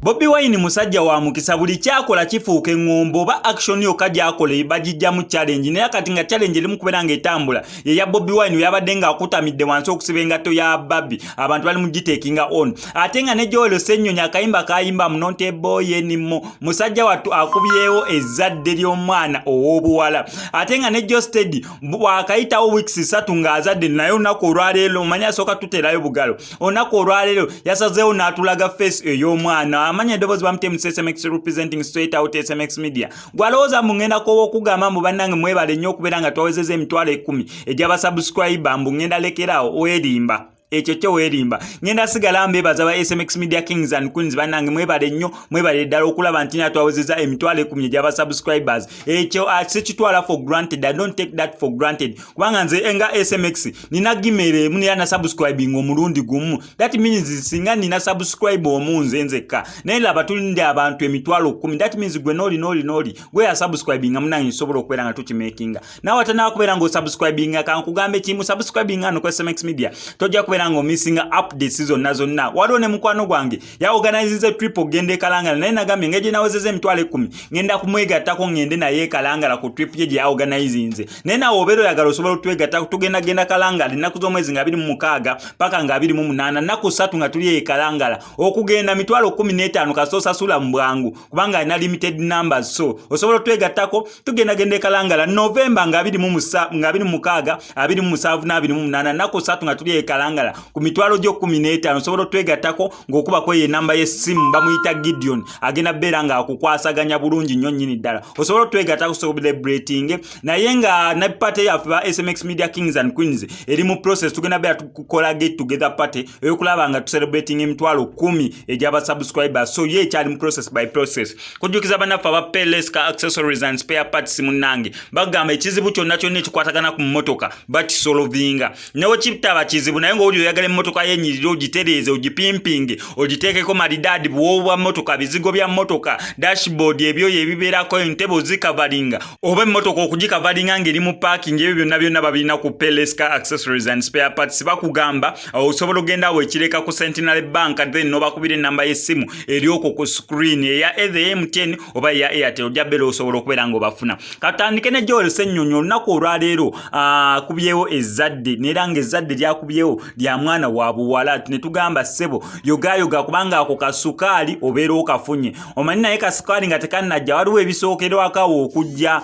Bobi Wine musajja wa mukisa buli kyakola kifuuka engombo ba action yokka gy'akola bagijja mu challenge naye kati nga challenge erimu kubeera nga etambula ye ya Bobi Wine yabadde nga akutamidde wansi okusiba engatto ya Babi abantu bali mugiteekinga on ate nga ne Joel Ssennyonyi akayimba kayimba Mnonte Boy enimo musajja wattu akubyewo ezzadde ly'omwana ow'obuwala ate nga ne Josted wakayitawo weeks 3 ng'azadde naye olunaku olwaleero omanya asooka tuterayo bugalo olunaku olwaleero yasazeewo n'atulaga face ey'omwana amanya eddoboozi bamutemu SMX representing straight out SMX media gwalowooza mungenda koba okugamba mbu bannange mwebale nnyo okubeera nga twawezeza emitwalo 10 egy'abasubscriber mbu ngenda lekerawo weerimba ekyo kyo weerimba ngenda sigala mbebaza ba SMX Media Kings and Queens bannange mwebale nnyo mwebale ddala okulaba nti natwawezeza emitwalo 10 egy'aba subscribers ekyo sikitwala for granted. I don't take that for granted kubanga nze enga SMX nina gimere muni yana subscribing omulundi gumu that means singa nina subscribe omunze nzekka naye laba tulinde abantu emitwalo 10 that means gwe noli gwe ya subscribing amunange nsobola okubeera nga tukimakinga nawe atana kubeera ngo subscribing kankugambe kimu subscribing ano ku SMX Media tojja ngo missing updates zonna waliwo ne mukwano gwange ya organize trip ogende Kalangala naye nagambye ngeje nawezeze emitwalo 10 ngenda kumwegattako ngende naye Kalangala ku trip ye ya organize nze naye nawe obeero yagala osobola otwegattako tugenda Kalangala ennaku z'omwezi nga 26 paka nga 28 nnaku 3 nga tuli e Kalangala okugenda mitwalo 15 kasosasula mu bwangu kubanga ina limited numbers so osobola otwegattako tugenda Kalangala November nga 26 27 28 nnaku 3 nga tuli e Kalangala ku mitwalo gyo 15 osobola twegattako ng'okuba ko ye namba y'essimu bamuyita Gideon agenda beera nga akukwasaganya bulungi nnyo nnyini ddala osobola twegattako celebrating naye nga na party yaffe ba SMX Media Kings and Queens eri mu process tugenda beera tukola get together party eyokulaba nga celebrating emitwalo 10 egy'aba subscribers so ye kyali mu process by process kujjukiza bannaffe aba Peleska accessories and spare parts munnange bagamba ekizibu kyonna kyonna ekikwatagana ku mmotoka bakisolovinga newe kitaba kizibu naye ng'oli oyagala emmotoka yenyirira ogitereeze ogipimpinge ogiteekeko malidadi buwobwa mmotoka bizigo bya mmotoka dashboard ebyoyo ebibeerako entebe ozikavalinga oba emmotoka okugikavalinga ng'eri mu parking ebyo byonna babirina ku Peleska accessories and spare parts bakugamba osobola ogenda awo ekireka ku Centenary Bank then n'obakubira ennamba y'essimu erioko ku screen eya either MTN oba eya Airtel ojja beera osobola okubeera ng'obafuna katandike ne Joel Ssennyonyi olunaku olwaleero akubyewo ezzadde neera ng'ezzadde lyakubyewo lya mwana wa buwala ne tugamba ssebo yogayoga kubanga ako kasukaali obeera okafunye omanyi naye kasukaali nga tekannajja waliwo ebisookerwakawo okujja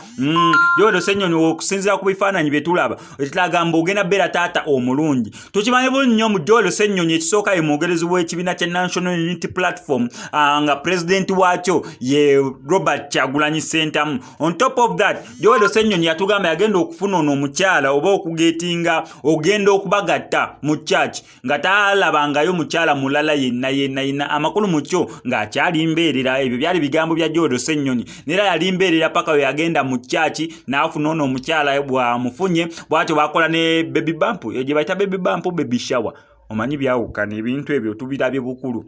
Joel Ssennyonyi okusinziira ku bifaananyi bye tulaba ekitagamba ogenda beera taata omulungi tukimanyi bulungi nnyo mu Joel Ssennyonyi ekisooka ye mwogerezi w'ekibiina kya National Unity Platform nga president waakyo ye Robert Kyagulanyi Ssentamu on top of that Joel Ssennyonyi yatugamba yagenda okufuna ono omukyala oba okugetinga ogenda okubagatta mu church nga taalabangayo mukyala mulala yenna amakulu mukyo ng'akyali mbeerera ebyo byali bigambo bya Joel Ssennyonyi neera yali mbeerera paka we yagenda mu church n'afuna ono omukyala bwamufunye bwatyo bakola ne baby bump gye bayita baby bump baby shower omanyi byawukana ebintu ebyo tubirabye bukulu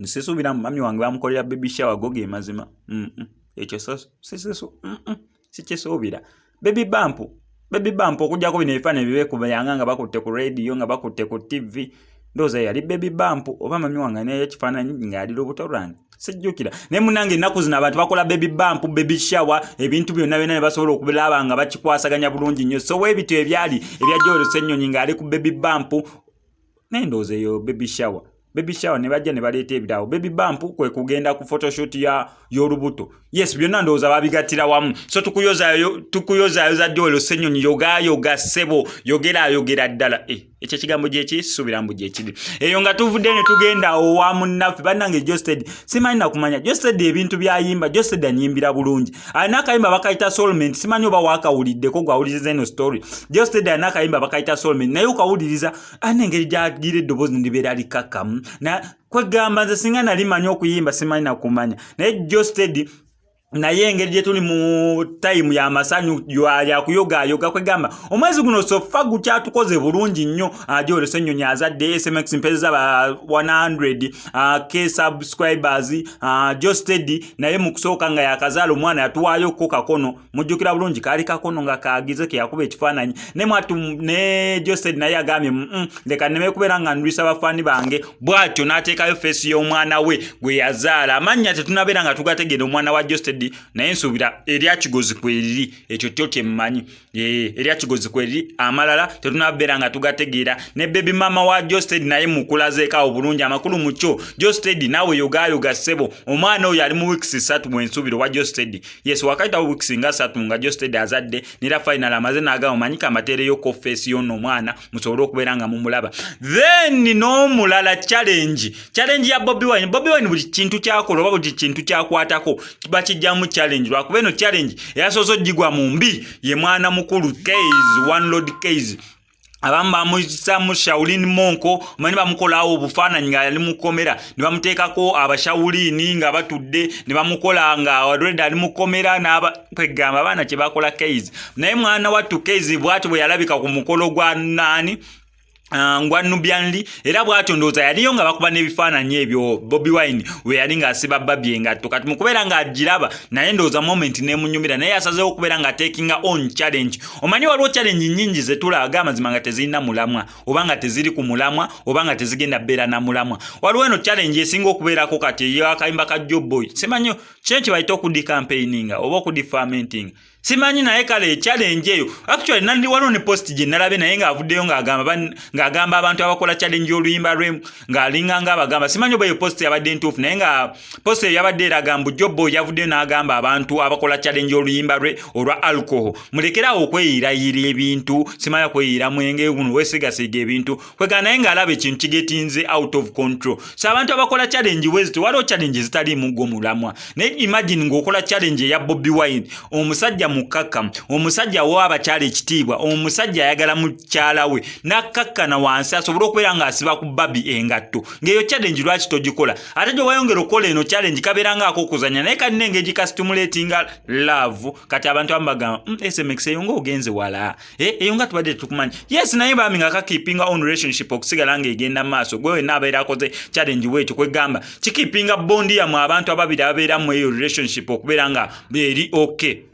nsesuubira mami wange bamukolera baby shower go ge mazima ekyo sikisuubira baby bump okujjako bino ebifaananyi bibekubayanga nga bakutte ku radio nga bakutte ku TV ndowooza yali baby bump oba mami wange naye ekifaananyi ng'ali lubuto lwange sijjukira naye munnange ennaku zino abantu bakola baby bump baby shower ebintu byonna byonna ne basobola okubiraba nga bakikwasaganya bulungi nnyo so weebityo ebyali ebya Joel Ssennyonyi ng'ali ku baby bump naye ndowooza eyo baby shower ne bajja ne baleeta ebiraawo baby bump kwe kugenda ku photoshoot y'olubuto yes byonna ndowooza babigattira wamu so tukuyozaayo za Joel Ssennyonyi yoga ssebo yogera ddala ekyo ekigambo gyekisuubira mbu gyekiri eyo nga tuvudde ne tugenda owa munnaffe bannange Josted simanyi nakumanya Josted ebintu byayimba Josted anyimbira bulungi alina akayimba bakayita soulmate simanyi oba waakawuliddeko gwawuliriza eno story Josted alina akayimba bakayita soulmate naye okawuliriza n'engeri gyagira eddoboozi ndibeera likakkamu na kwegamba nze singa nali manyi okuyimba simanyi nakumanya naye Josted naye engeri gye tuli mu time ya masanyu ya kuyogayoga kwegamba omwezi guno sofa gukyatukoze bulungi nnyo gyolese ennyonyi azadde SMX mpeza ba 100 k subscribers Josted naye mu kusooka nga yakazaala omwana yatuwaayo ko kakono mujjukira bulungi kaali kakono nga kagize ke yakuba ekifaananyi ne Josted naye agambye leka nneme kubeera nga ndwisa bafaani bange bw'atyo n'ateekayo feesi y'omwana we gwe yazaala amannya tetunabeera nga tugategeera omwana wa Josted naye nsuubira erya kigozi kweriri ekyo kyo kyemmanyi erya kigozi kweriri amalala tetunabeera nga tugategeera ne baby mama wa Josted naye mukulazeekaawo bulungi amakulu mu kyo Josted naawe yogayoga ssebo omwana oyo ali mu weeks 3 bwensuubira wa Josted yes wakayitawo weeks nga 3 nga Josted azadde nera final amaze n'agamba manyika amateereyo ko face y'ono omwana musobole okubeera nga mumulaba then n'omulala challenge ya Bobi Wine buli kintu kyakola oba buli kintu kyakwatako bakijjamu challenge lwakuba eno challenge eyasoose oggigwa mu mbi ye mwana mukulu One Lord Case abamu bamuyisamu Shaolin Monko manyi bamukolawo obufaananyi nga yali mukomera ne bamuteekako abashawulini nga batudde ne bamukola nga already ali mukomera n'abapegamba abaana kye bakola Case naye mwana wattu Case bw'atyo bwe yalabika ku mukolo gwa nani ngwa Nubianli era bw'atyo ndowooza yaliyo nga bakuba n'ebifaananyi ebyo Bobi Wine we yali ng'asiba babbi engatto kati mu kubeera ng'agiraba naye ndowooza moment n'emunyumira naye asazeewo okubeera nga takinga on challenge omanyi waliwo challenge nnyingi ze tulaga amazima nga tezirina mulamwa oba nga teziri ku mulamwa oba nga tezigenda bbeera na mulamwa waliwo eno challenge esinga okubeerako kati ey'akayimba ka Job Boy simanyi kino kye bayita okudicampaigninga oba okudifamentinga simanyi naye kale challenge eyo actually nali waliwo ne post gye nalabe naye ng'avuddeyo ng'agamba abantu abakola challenge y'oluyimba lwe ng'alinga ng'abagamba simanyi oba eyo post yabadde ntuufu naye nga post eyo yabadde eraga mbu Job Boy yavuddeyo n'agamba abantu abakola challenge y'oluyimba lwe olwa alcohol mulekerawo okweyirayira ebintu simanya kweyira mwenge guno weesigasiga ebintu kwega naye ng'alaba ekintu kigetinze out of control so abantu abakola challenge wezito waliwo challenge zitaliimu gwo mulamwa naye imagine ng'okola challenge eya Bobi Wine omusajja mukakkamu omusajja wa abakyala ekitiibwa omusajja ayagala mukyala we nakkakkana wansi asobole okubeera ng'asiba ku babi engatto ng'eyo challenge lwaki togikola ate gye wayongera okukola eno challenge kabeera ng'ako okuzanya naye kati nenge gikastimulatinga love kati abantu abamu bagamba SMX eyo ng'ogenze wala eyo nga tubadde tetukumanyi yes naye bami nga kakeepinga on relationship okusigala ng'egenda maaso gwe wenna abeera akoze challenge weekyo kwegamba kikiipinga bondi yamwe abantu ababiri ababeera mu eyo relationship okubeera nga eri okay